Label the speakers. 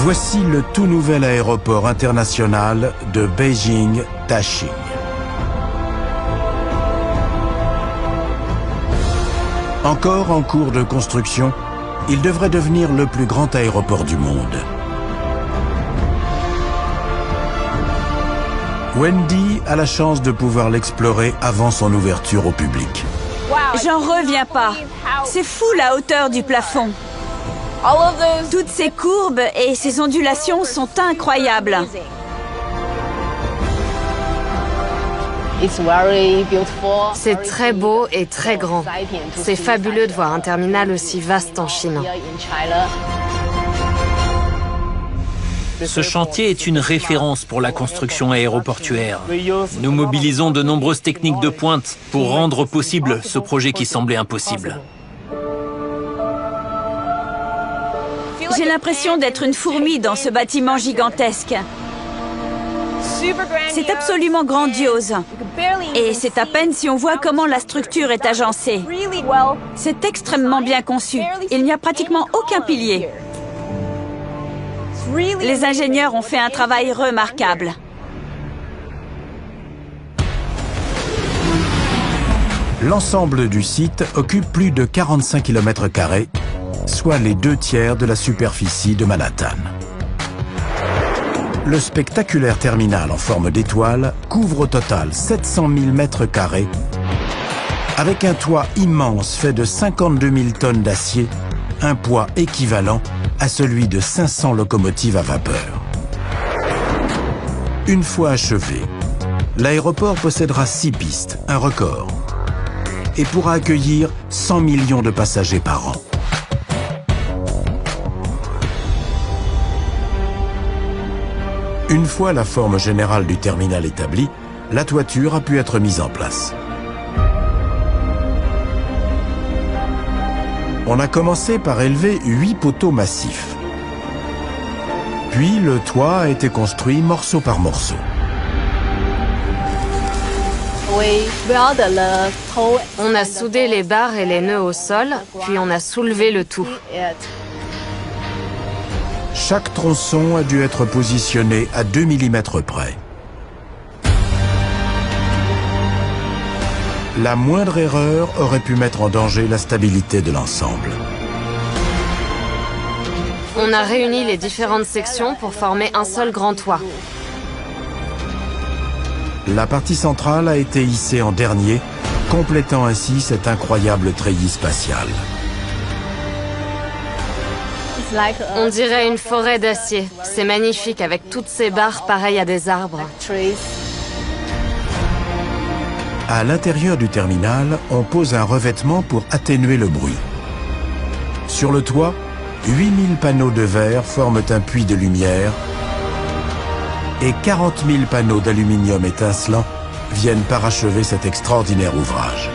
Speaker 1: Voici le tout nouvel aéroport international de Beijing-Daxing. Encore en cours de construction, il devrait devenir le plus grand aéroport du monde. Wendy a la chance de pouvoir l'explorer avant son ouverture au public.
Speaker 2: J'en reviens pas. C'est fou la hauteur du plafond. Toutes ces courbes et ces ondulations sont incroyables.
Speaker 3: C'est très beau et très grand. C'est fabuleux de voir un terminal aussi vaste en Chine.
Speaker 4: Ce chantier est une référence pour la construction aéroportuaire. Nous mobilisons de nombreuses techniques de pointe pour rendre possible ce projet qui semblait impossible.
Speaker 2: J'ai l'impression d'être une fourmi dans ce bâtiment gigantesque. C'est absolument grandiose. Et c'est à peine si on voit comment la structure est agencée. C'est extrêmement bien conçu. Il n'y a pratiquement aucun pilier. Les ingénieurs ont fait un travail remarquable.
Speaker 1: L'ensemble du site occupe plus de 45 km², soit les 2/3 de la superficie de Manhattan. Le spectaculaire terminal en forme d'étoile couvre au total 700 000 m², avec un toit immense fait de 52 000 tonnes d'acier, un poids équivalent à celui de 500 locomotives à vapeur. Une fois achevé, l'aéroport possédera 6 pistes, un record, et pourra accueillir 100 millions de passagers par an. Une fois la forme générale du terminal établie, la toiture a pu être mise en place. On a commencé par élever 8 poteaux massifs. Puis le toit a été construit morceau par morceau.
Speaker 3: On a soudé les barres et les nœuds au sol, puis on a soulevé le tout.
Speaker 1: Chaque tronçon a dû être positionné à 2 mm près. La moindre erreur aurait pu mettre en danger la stabilité de l'ensemble.
Speaker 3: On a réuni les différentes sections pour former un seul grand toit.
Speaker 1: La partie centrale a été hissée en dernier, complétant ainsi cet incroyable treillis spatial.
Speaker 3: On dirait une forêt d'acier. C'est magnifique avec toutes ces barres pareilles à des arbres.
Speaker 1: À l'intérieur du terminal, on pose un revêtement pour atténuer le bruit. Sur le toit, 8000 panneaux de verre forment un puits de lumière et 40 000 panneaux d'aluminium étincelant viennent parachever cet extraordinaire ouvrage.